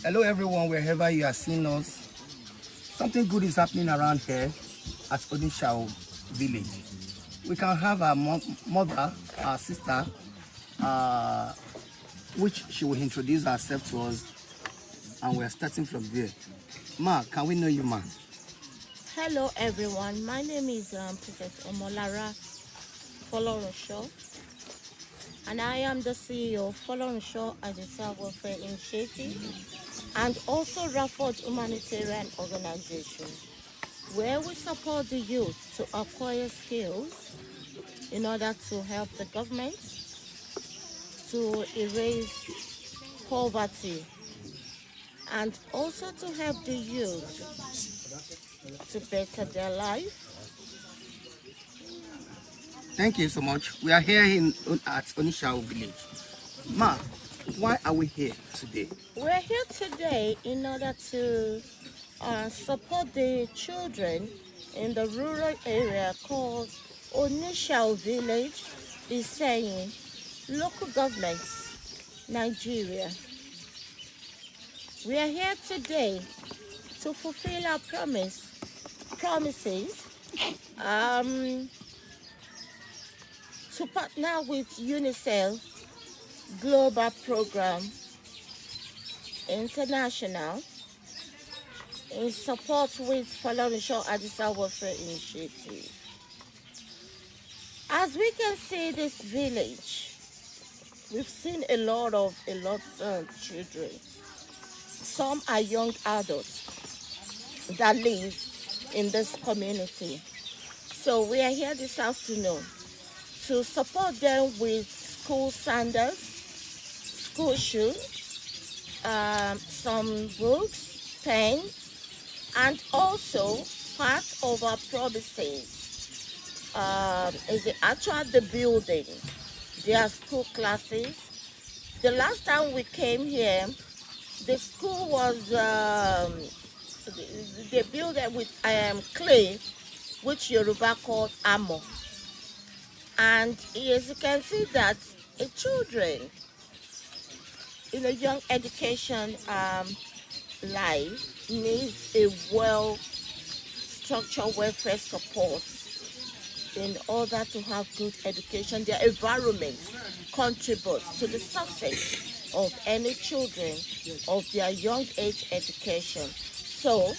Hello everyone, wherever you are seeing us. Something good is happening around here at Onishao village. We can have our mother, our sister, which she will introduce herself to us, and we're starting from there. Ma, can we know you, ma? Hello everyone, my name is Princess Omolara Folorosho, and I am the CEO of Folorosho Ajisa Welfare Initiative and also Rafford Humanitarian Organization, where we support the youth to acquire skills in order to help the government to erase poverty and also to help the youth to better their life. Thank you so much. We are here at Onishao village. Ma, why are we here today? We're here today in order to support the children in the rural area called Onishao village, Isalu, local government, Nigeria. We are here today to fulfill our promises to partner with UNICEF Global Program International in support with Folorosho Ajisa Welfare Initiative. As we can see this village, we've seen a lot of children. Some are young adults that live in this community. So we are here this afternoon to support them with school sandals, school shoes, some books, pens, and also part of our promises is actually the building. Their school classes. The last time we came here, the school was they built it with clay, which Yoruba called amo. And as you can see that children in a young education life needs a well-structured welfare support in order to have good education. Their environment contributes to the success of any children of their young age education. So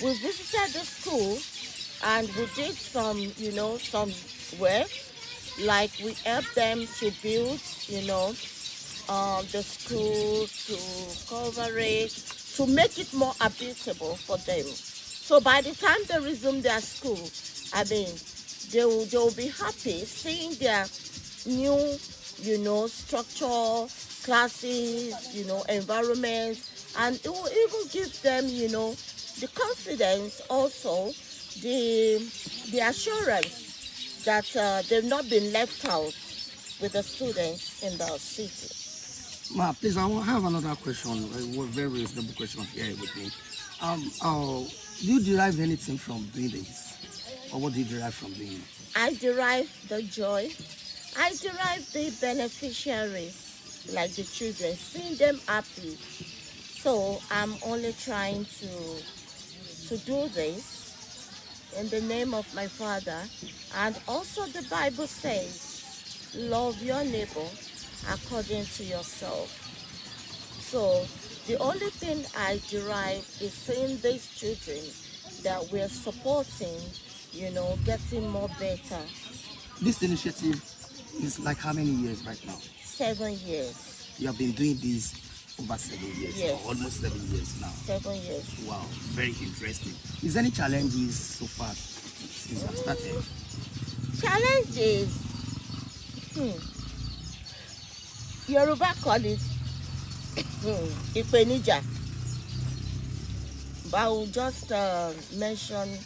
we visited the school and we did some work, like we helped them to build, the school, to cover it, to make it more habitable for them. So by the time they resume their school, they will be happy seeing their new, structure, classes, environment, and it will even give them, the confidence, also the assurance that they've not been left out with the students in the city. Ma, please, I will have another question, a very reasonable question here with me. Do you derive anything from doing this? Or what do you derive from doing it? I derive the joy. I derive the beneficiaries, like the children, seeing them happy. So I'm only trying to do this in the name of my Father. And also the Bible says, love your neighbor according to yourself. So the only thing I derive is seeing these children that we're supporting, getting more better. This initiative is like how many years right now? 7 years. You have been doing this over 7 years, Yes. or almost 7 years now. 7 years. Wow, very interesting. Is there any challenges so far since you have started? Challenges. Yoruba call it Ipenija. But I will just mention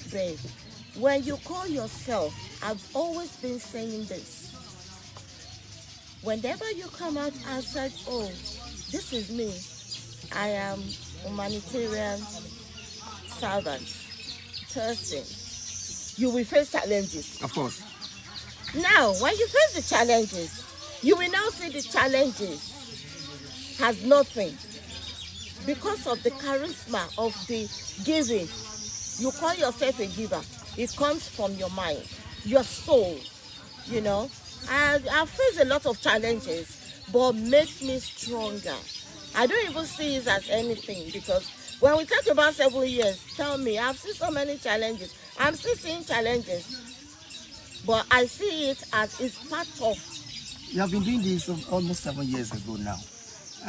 this. When you call yourself, I've always been saying this. Whenever you come out and say, oh, this is me, I am humanitarian servant, person, you will face challenges. Of course. Now, when you face the challenges, you will now see the challenges has nothing because of the charisma of the giving. You call yourself a giver. It comes from your mind, your soul, you know. I face a lot of challenges, but makes me stronger. I don't even see it as anything, because when we talk about 7 years, tell me, I've seen so many challenges. I'm still seeing challenges, but I see it as it's part of. You have been doing this almost 7 years ago now.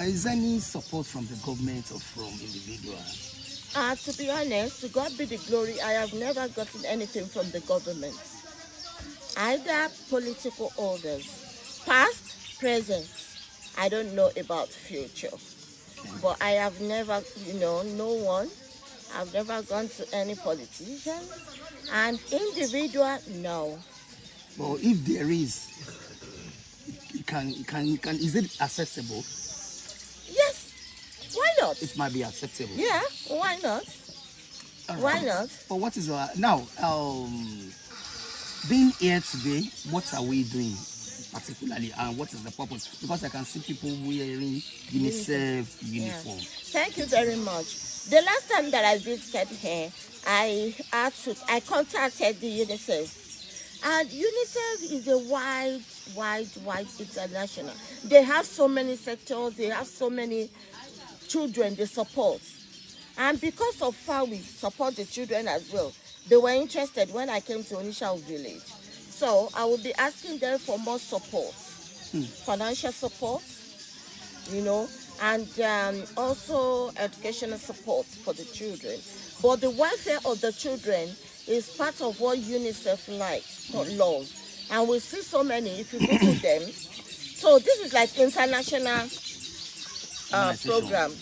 Is there any support from the government or from individuals? To be honest, to God be the glory, I have never gotten anything from the government. Either political orders, past, present. I don't know about future. But I have never, no one. I've never gone to any politician. And individual, no. Well, if there is, is it acceptable? Yes. Why not? It might be acceptable. Yeah, why not? Why not? But what is now? Being here today, what are we doing particularly, and what is the purpose? Because I can see people wearing UNICEF uniform. Yeah. Thank you very much. The last time that I visited here, I contacted the UNICEF, and UNICEF is a wide international. They have so many sectors. They have so many children they support, and because of FAWI support the children as well, they were interested when I came to Onitsha village. So I will be asking them for more support, financial support, and also educational support for the children. But the welfare of the children is part of what UNICEF likes, loves, and we see so many if you Google them. So this is like international program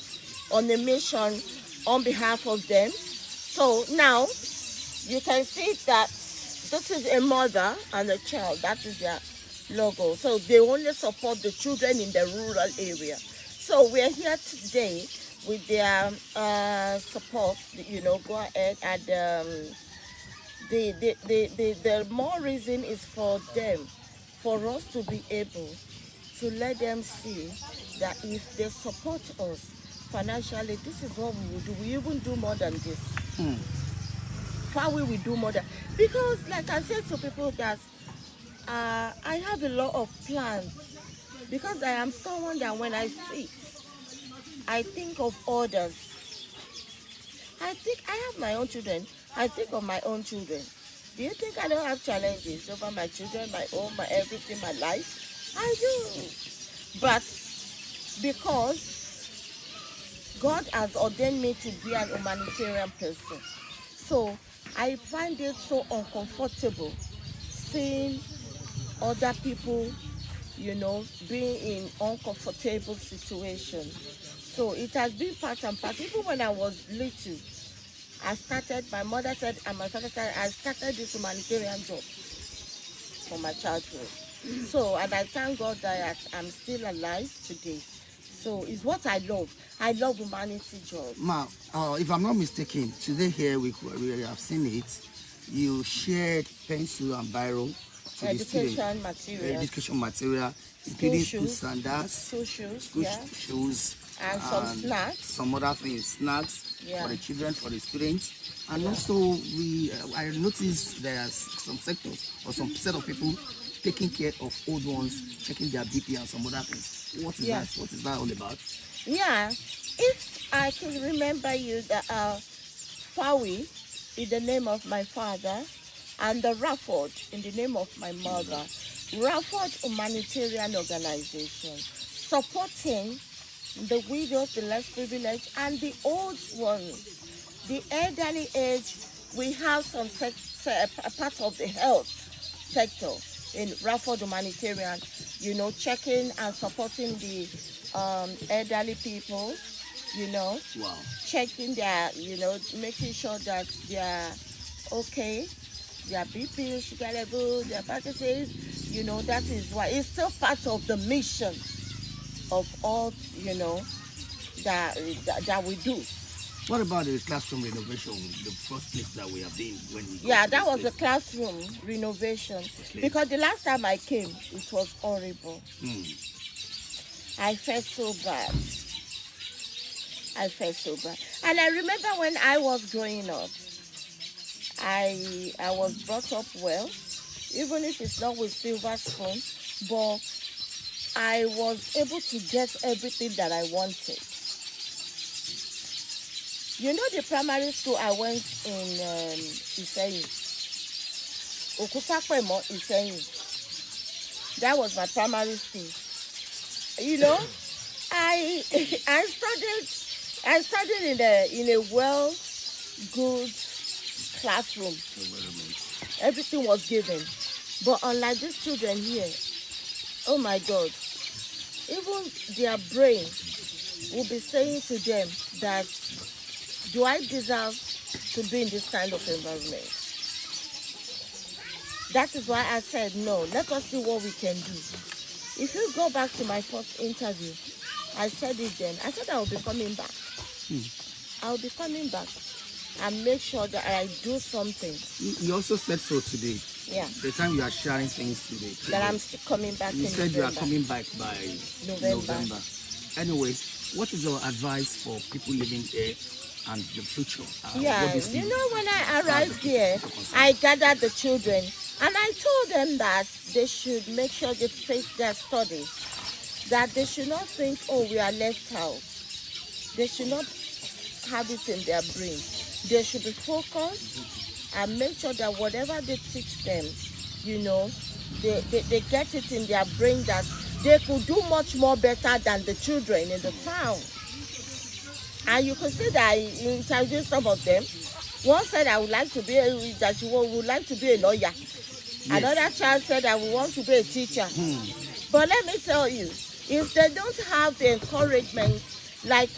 on a mission on behalf of them. So now you can see that this is a mother and a child. That is their logo. So they only support the children in the rural area. So we're here today with their support. Go ahead, and the more reason is for them, for us to be able to let them see that if they support us financially, this is what we will do. We even do more than this. FAWI will do more than, because like I said to people that I have a lot of plans, because I am someone that when I sit, I think of others. I think I have my own children. I think of my own children. Do you think I don't have challenges over my children, my home, my everything, my life? I do. But because God has ordained me to be an humanitarian person, so I find it so uncomfortable seeing other people, being in uncomfortable situations. So it has been part and part. Even when I was little, my mother said, and my father said, I started this humanitarian job for my childhood. So, and I thank God that I'm still alive today. So it's what I love. I love humanity job. Ma, if I'm not mistaken, today here we have seen it. You shared pencil and biro to education material. Education material, including school sandals, shoes, and some snacks. Some other things, snacks for the children, for the students. And also, I noticed there's some sectors or some set of people taking care of old ones, checking their BP and some other things. What is that? What is that all about? Yeah, if I can remember you, the FAWI in the name of my father, and the Rafford in the name of my mother. Rafford Humanitarian Organization, supporting the widows, the less privileged, and the old ones. The elderly age, we have some part of the health sector in Rafford Humanitarian, checking and supporting the elderly people, checking their, making sure that they're okay, their BP, sugar level, their practices, that is why it's still part of the mission of all, that we do. What about the classroom renovation, the first place that we have been when we that was a classroom renovation. Okay. Because the last time I came, it was horrible. I felt so bad. I felt so bad. And I remember when I was growing up, I was brought up well, even if it's not with silver spoon, but I was able to get everything that I wanted. You know, the primary school I went in Isalu, Okutakpemo Isalu. That was my primary school. You know, I studied in a well good classroom. Everything was given. But unlike these children here, oh my God, even their brain will be saying to them that, do I deserve to be in this kind of environment? That is why I said, no, let us see what we can do. If you go back to my first interview, I said it then. I said I will be coming back. I will be coming back and make sure that I do something. You also said so today. Yeah. The time you are sharing things today. That I'm coming back in November. You said you are coming back by November. Anyway, what is your advice for people living here and the future? Yeah, you know, when I arrived here, I gathered the children and I told them that they should make sure they face their studies, that they should not think, oh, we are left out. They should not have it in their brain. They should be focused and make sure that whatever they teach them, you know, they get it in their brain that they could do much more better than the children in the town. And you could see that I interviewed some of them. One said I would like to be that she would like to be a lawyer. Yes. Another child said I would want to be a teacher. But let me tell you, if they don't have the encouragement, like